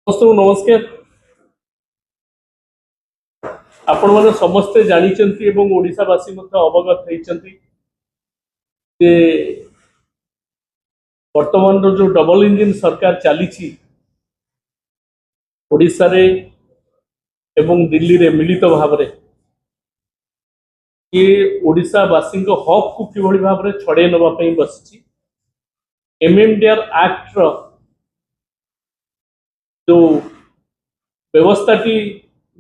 ସମସ୍ତଙ୍କୁ ନମସ୍କାର। ଆପଣମାନେ ସମସ୍ତେ ଜାଣିଛନ୍ତି ଏବଂ ଓଡ଼ିଶାବାସୀ ମଧ୍ୟ ଅବଗତ ହେଇଛନ୍ତି ଯେ ବର୍ତ୍ତମାନର ଯୋଉ ଡବଲ ଇଞ୍ଜିନ ସରକାର ଚାଲିଛି ଓଡ଼ିଶାରେ ଏବଂ ଦିଲ୍ଲୀରେ ମିଳିତ ଭାବରେ ये ଓଡ଼ିଶାବାସୀଙ୍କ ହକକୁ କିଭଳି ଭାବରେ ଛଡ଼େଇ ନେବା ପାଇଁ ବସିଛି। MMDR ଆକ୍ଟ ର ଯୋଉ ବ୍ୟବସ୍ଥାଟି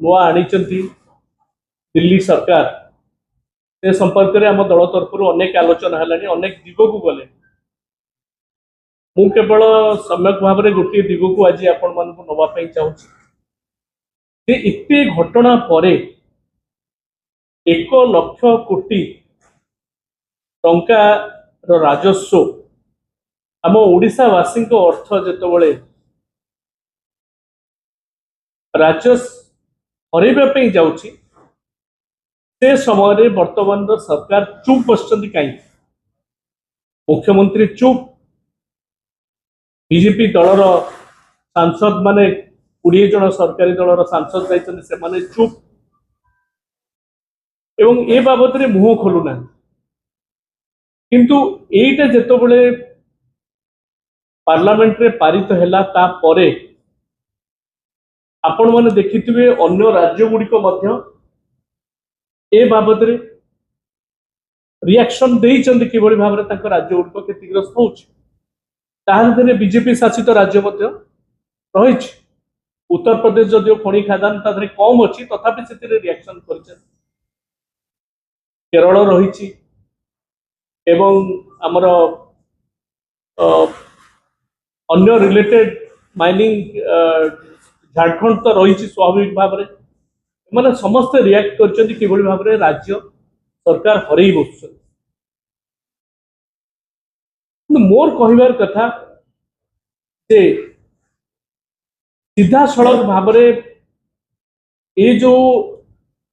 ନୂଆ ଆଣିଛନ୍ତି दिल्ली सरकार से संपर्क में आम दल तरफ अनेक आलोचना है, अनेक दिग को गले मु केवल सम्यक भाव में गोटे दिग को आज आपण मान नापी चाहूँगी। इतने घटना पर 1 लाख कोटी टंकार राजस्व आम ओडिशावासी अर्थ जिते राजस्व हरैवाई जाऊँगी से समय वर्तमान सरकार चुप बसचंती कहीं मुख्यमंत्री चुप, बीजेपी दलर सांसद माने 20 जन सरकारी दलर सांसद जाइछन्ति चुप एवं ए बाबद रे मुह खोलुना। किंतु एटा जेतबेले पार्लियामेंट रे पारित हैला ता परे आपण माने देखिथिबे अन्य राज्य गुडी को मध्य ए बाबद रे रिएक्शन देइचंती किबळी भाबरे तांको राज्य गुडी को क्षतिग्रस्त होउछ। ताहारे बीजेपी शासित राज्य मध्य रहिछ। उत्तर प्रदेश जदियो खणी खादान तादरे कम अछि तथापि सेतिरे रिएक्शन करछन। केरल रहिछि एवं हमर अन्य रिलेटेड माइनिंग झारखंड तो रहिछि स्वाभाविक भाव में माने समस्त रिएक्ट करछन्ति किबळी भाबरे राज्य सरकार हरई बसछन। मोर कहबार कथा जे सीधा सड़क भाव ये जो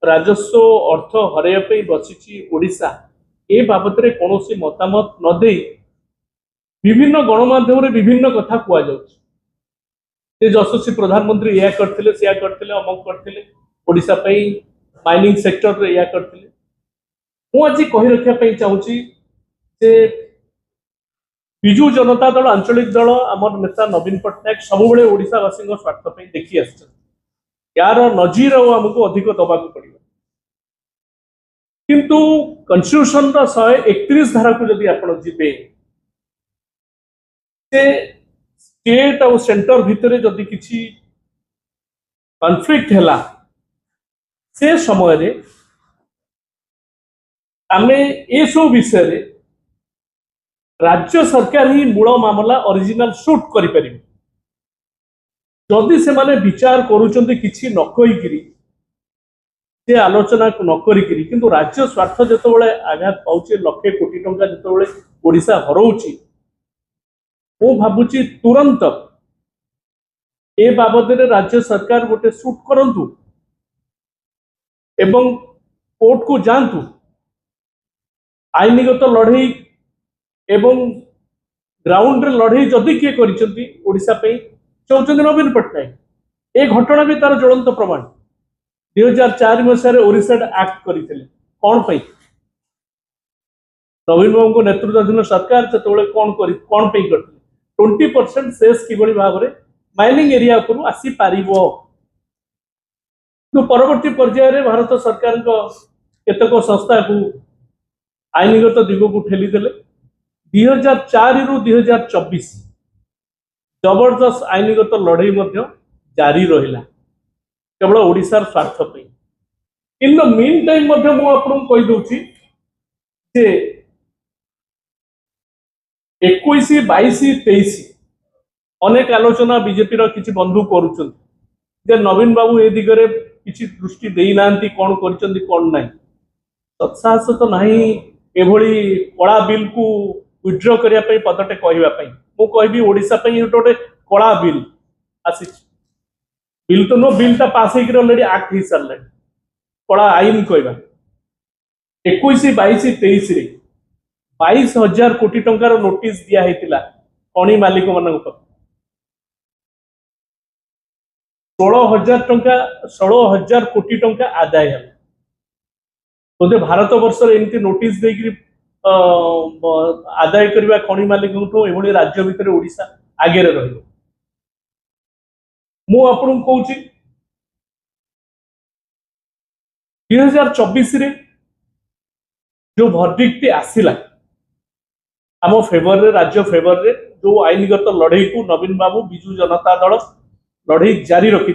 राजस्व अर्थ हरैया बसी ओडिशा ए बाबद रे कौन मतामत न दे विभिन्न गणमाध्यम विभिन्न कथा कह यशस्वी प्रधानमंत्री या करथिले सिया करथिले अमक करथिले ओडिशा पई माइनिंग सेक्टर रे या करथिले। मु आज कहि रखिया पई चाहूची जे विजु जनता दल आंचलिक दल आमर नेता नवीन पट्टनायक सब ओडिशावासी स्वार्थ पे देखी आस यार नजीर आमको अधिक दबाक पड़ो। किंतु कन्स्टिट्यूशन 131 धारा को जदि आप जीवे स्टेट और सेंटर भितर जदि किसी कॉन्फ्लिक्ट है से समय आमे ए सब विषय राज्य सरकार ही मूल मामला ओरिजिनल शूट करि जदि से माने विचार करूचंती किछि न कहिकिरी से आलोचना न करिकिरी किंतु राज्य स्वार्थ जेतबेले आघात पाउचे लक्षे कोटी टंका जेतबेले ओडिशा हरौची मु भाबुची तुरंत ए बाबद रे राज्य सरकार गोटे शूट करंतु एवं कोर्ट को जानतु आईनगत लड़ई एवं ग्राउंड रे लड़ई जदि किए करिसंती ओडिशा पे चाहते नवीन पट्टनायक ए घटना भी तार ज्वलंत प्रमाण 2004 मसीह ओडिशा एक्ट करते कौन पे नवीन बाबू को नेतृत्वाधीन सरकार से कौन पे करते 20% सेस किभली भाव में माइनिंग एरिया उपरू आसी पारिबो। तो परवर्ती पर्यायर भारत सरकार केतक संस्था को आईनगत दिग को ठेलीदेले 2004 रु 2024 जबरदस्त आईनगत लड़ई जारी रहिला केवल ओडिशार स्वार्थ पे। इन द मीन टाइम कही दूची जे 21, 22, 23 अनेक आलोचना बीजेपी किसी बंधु करुछन नवीन बाबू ए दिगरे किसी दृष्टि देना कौन कर सत्साहस तो नहीं एभली कला बिल को विड्र करने पदटे कहवाई मु कहि ओडिशा गोटे कला बिल आसी बिल तो नो बिलटा पास ऑलरेडी एक्ट हो सारे कला आईन कहवा 21, 22, 23 रे 22,000 कोटी टंकार नोटिस दिया खनि मालिक मान 16,000 कोटी टंका आदाय है बोधे भारत वर्ष एमती नोटिस देकरी आदाय करबा खनि मालिक एभली राज्य भितर ओडिशा आगे रहिबो। मु आपन कहूची 2024 रे जो भर्डिक्ट आसिला आम फेवर रे राज्य फेवर रे जो आईनगत लड़ई को नवीन बाबू बिजू जनता दल लड़ई जारी रखी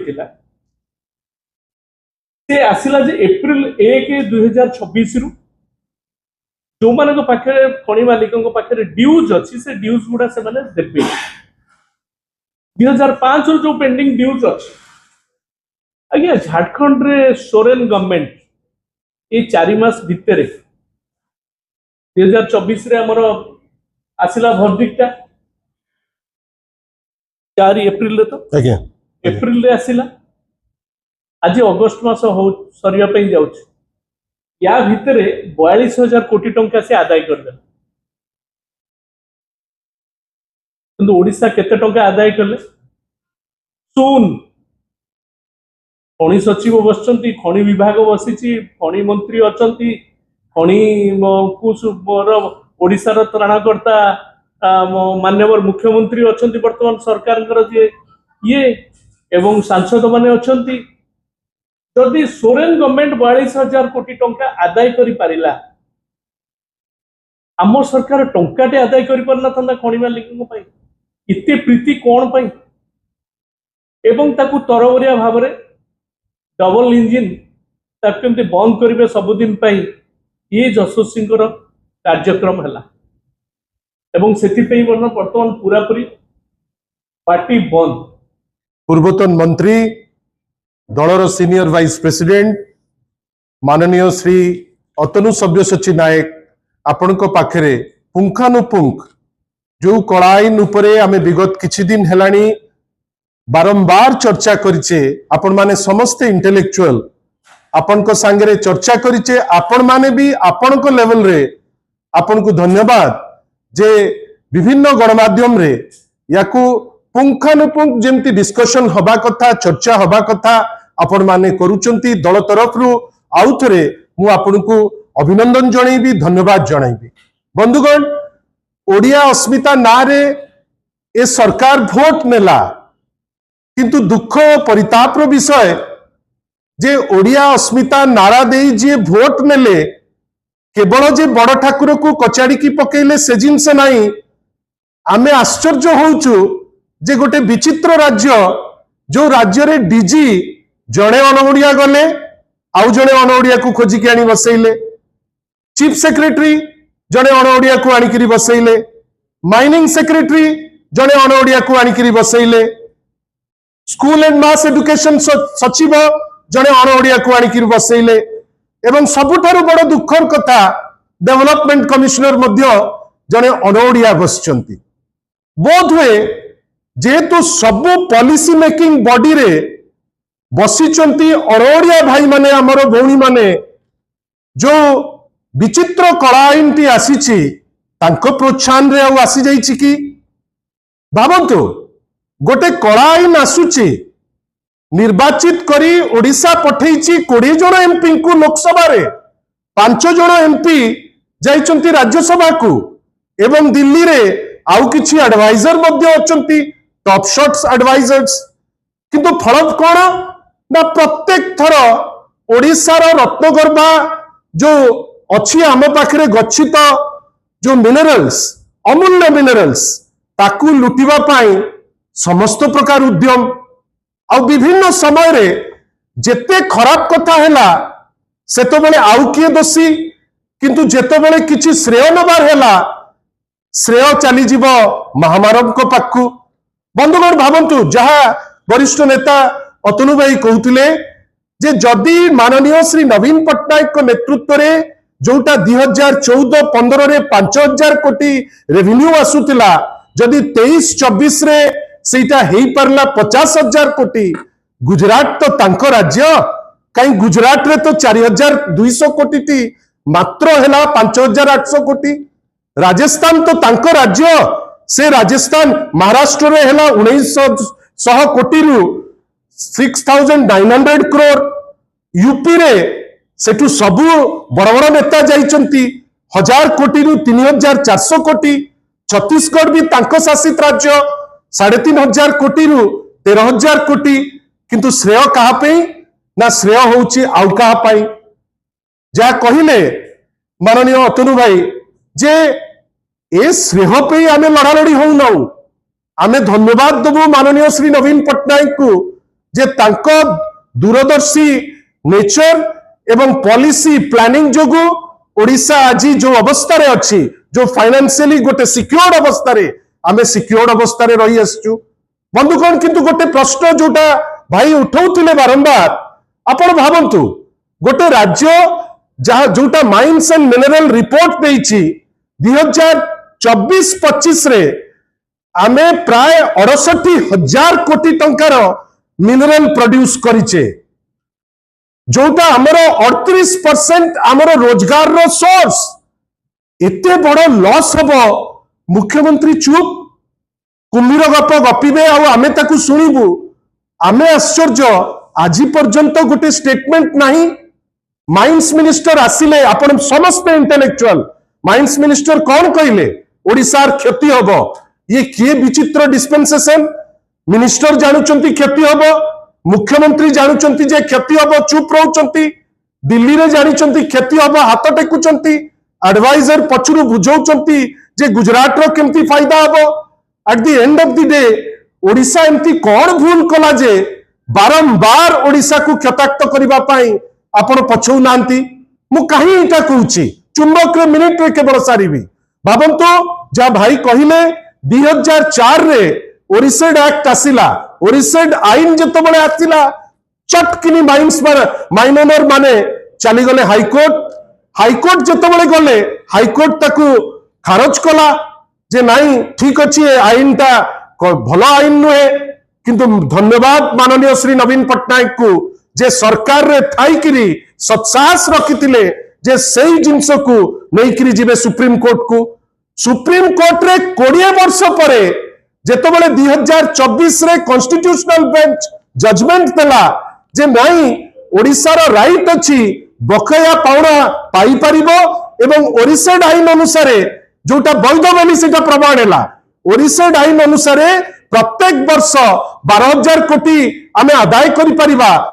से आसिला जे एप्रिल 1 2026 रु जो मानक पाखे खनि मालिकों पाखे ड्यूज अच्छी से ड्यूज गुड़ा से माने देबे 2005 रु जो पेंडिंग ड्यूज अच्छी आज्ञा झारखंड रे सोरेन गवर्नमेंट ये 4 मास भितर 2024 रे हमर आसिला भर्डिक्ट 4 एप्रिल रे तो आज्ञा एप्रिल रे आसिला आज अगस्ट मास हो सरिया पे जाउछ या भितर 42,000 कोटी टंका से आदाय कर दे किंतु ओडिशा केते टंका आदाय करले सुन खनि सचिव बसचंती खनि विभाग बसिची खनि मंत्री अचंती खनि कुसुर ओडिशा रो त्राणकर्ता माननीय मुख्यमंत्री अचंती वर्तमान सरकार जे ये एवं सांसद माने अचंती जदि सोरेन गवर्नमेंट 42,000 कोटी टंका आदाय करि पारिला आम सरकार टंकाटे आदाय करि परना था खनि मालिक पई इते प्रीति कोन पई एवं ताकू तरवरिया भाव रे डबल इंजिन ताकू केमते बंद करिवे सबुदिन पई ये जसोसी कार्यक्रम है एवं सेति वर्तमान पूरा पूरी पार्टी बंद। पूर्वतन मंत्री दलर सीनियर वाइस प्रेसिडेंट माननीय श्री अतनु सब्यसाची नायक आपण पाखरे पुंखानुपुंख जो कला आईन उपरे आमे विगत किछि दिन हेलानी बारंबार चर्चा करिचे आपण माने समस्त इंटेलेक्चुअल आपण को सांगरे चर्चा करिचे आपण माने भी आपण को लेवल रे आपण को धन्यवाद जे विभिन्न गणमाध्यम रे याकू पुंखानुपुंख जेमती डिस्कशन हबा कथा चर्चा हबा कथा आपण माने करूचंती दल तरफ रु आउ थरे मु आपण को अभिनंदन जणैबी धन्यवाद जणैबी। बंधुगण ओडिया अस्मिता नारे ए सरकार भोट नेला किंतु दुख परिताप विषय जे ओडिया अस्मिता नारा दे जे भोट नेले केवल जे बड़ ठाकुर को कचाड़ी की पकेले से जिनस नहीं आमे आश्चर्य होउछु जे गोटे विचित्र राज्य जो राज्य रे डीजी जड़े अनओडिया गले आउ जड़े अनओडिया को खोजिक आनी बसैले चीफ सेक्रेटरी जड़े अनओडिया को आनिकरी बसैले माइनिंग सेक्रेटरी जड़े अनओडिया को आनिकरी बसैले स्कूल एंड मास एजुकेशन सचिव जड़े अनओडिया को आनिकरी बसैले एवं सबुठारु बड़ दुखर कथा डेवलपमेंट कमिश्नर मध्य जड़े अनओडिया बसचंती बोध हुए जेहेतु सबु पॉलिसी मेकिंग बॉडी रे बसिचंती अनओडिया भाई माने हमर भौणी माने जो विचित्र कला आईन टी आसीची तांको प्रोत्साहन रे आसी जाइछि कि भाबंतु गोटे कला आईन आसुची निर्वाचित करी ओडिशा पठेइछि 20 जन एमपी को लोकसभा रे 5 जन एमपी जाइचंती राज्यसभा को एवं दिल्ली रे आउ किछि एडवाइजर मध्य अचंती टॉप शॉट्स एडवाइजर्स किंतु फल कोन ना प्रत्येक थर ओडिशा रो रत्नगर्भा जो अच्छी आम पाखरे गच्छित जो मिनरल्स अमूल्य मिनरल्स ताकू लुटिबा पाई समस्त प्रकार उद्यम आ विभिन्न समय रे जेते खराब कथा हैला सेतो बेले आउ किए दोषी किंतु जेते बेले किछि श्रेय नबार हैला श्रेय चली जीव महामानव को पाखु। बंधुगण भावंतु जहा वरिष्ठ नेता अतनु भाई कहते जे जदि माननीय श्री नवीन पट्टनायक को नेतृत्व रे जोटा 2014-15 रे 5,000 कोटी रेवेन्यू आसुतिला जदि 23-24 रे सेटा हेई परला 50,000 कोटी गुजरात तो तांको राज्य कहीं गुजरात रे तो 4,200 कोटी टी मात्र हैला 5,800 कोटी राजस्थान तो तांको राज्य से राजस्थान महाराष्ट्र रे हैला 1,900 कोटी रु 6,900 crore यूपी रे सेठू सबु बड़ बड़ नेता जाइचंती 1000 कोटी रु 3400 कोटी छत्तीसगढ़ भी तांको शासित राज्य 3500 कोटी रु 13,000 कोटी किंतु श्रेय कहा पे ना श्रेय होउची आउ कहा पाई जा कहिले माननीय अतनु भाई जे ए श्रेय पे आमे लड़ा लड़ी होउ नाउ आमे धन्यवाद देबु माननीय श्री नवीन पट्टनायक को जे तांको दूरदर्शी नेचर एवं पॉलिसी प्लानिंग जोगु ओडिशा आज जो अवस्था रे अछि जो फाइनेंशियली गोटे सिक्योर्ड अवस्था रे आमे सिक्योर्ड अवस्था रे रही आसचु बंधुगण किंतु गोटे प्रश्न जोटा भाई उठाउथिले बारंबार आपण भाबंतु गोटे राज्य जहा जोटा माइंस एंड मिनरल रिपोर्ट देइछि 2024-25 रे आमे प्राय 68,000 कोटी टंकार मिनरल प्रोड्यूस करिचे जोटा आमर 38% आमर रोजगार रो सोर्स एते बड़ लॉस हबो मुख्यमंत्री चुप कुम्भीर गप गपिबे आ आमे ताकू सुनिबु आमे आश्चर्य आज पर्यंत गोटे स्टेटमेंट नाही माइंस मिनिस्टर आसिले आपण समस्त इंटेलेक्चुअल माइंस मिनिस्टर कौन कहले ओडिसार क्षति हबो ये किए विचित्र डिस्पेंसेशन मिनिस्टर जानुचंती क्षति हबो मुख्यमंत्री जानुचंती जे क्षति हबो चुप रहउचंती दिल्ली रे जानिचंती क्षति हबो हाथ टेकुचंती एडवाइजर पछुरु बुझौचंती जे गुजरात रो केमती फायदा हबो at the end of the day Odisha एमती कोन भूल कला जे बारंबार ओडिसा को क्षताक्त करिबा पाई आपण पछौ नांती मु काहे इटा कहूची चुंबक रे मिनिट रे केवल सारीबी भाबंतो जा भाई कहिले 2004 रे ओरिसेड एक्ट आसिला ओरिसेड आईन जतो बळे आसिला चटकिनी माइनर माने चली गले हाईकोर्ट जतो बळे गले हाईकोर्ट ताकू खारज कला जे नाही ठीक अछि आईन ता भलो आईन नुहे किंतु धन्यवाद माननीय श्री नवीन पट्टनायक को जे सरकार रे थाई किरी सत्साहस रखितिले जे सेही जिंस को नै किरी जिबे सुप्रीम कोर्ट रे 20 वर्ष परे जेतो बळे 2024 रे कॉन्स्टिट्यूशनल बेंच जजमेंट देला जे नाही ओडिसा रो राइट अछि बकया पाउना पाई परिबो एवं ओरिसेड आईन अनुसार जोटा वैध बोली सेटा प्रमाण हैला ओरिसेड आईन अनुसार प्रत्येक वर्ष 12,000 कोटी आमे आदाय करि परिबा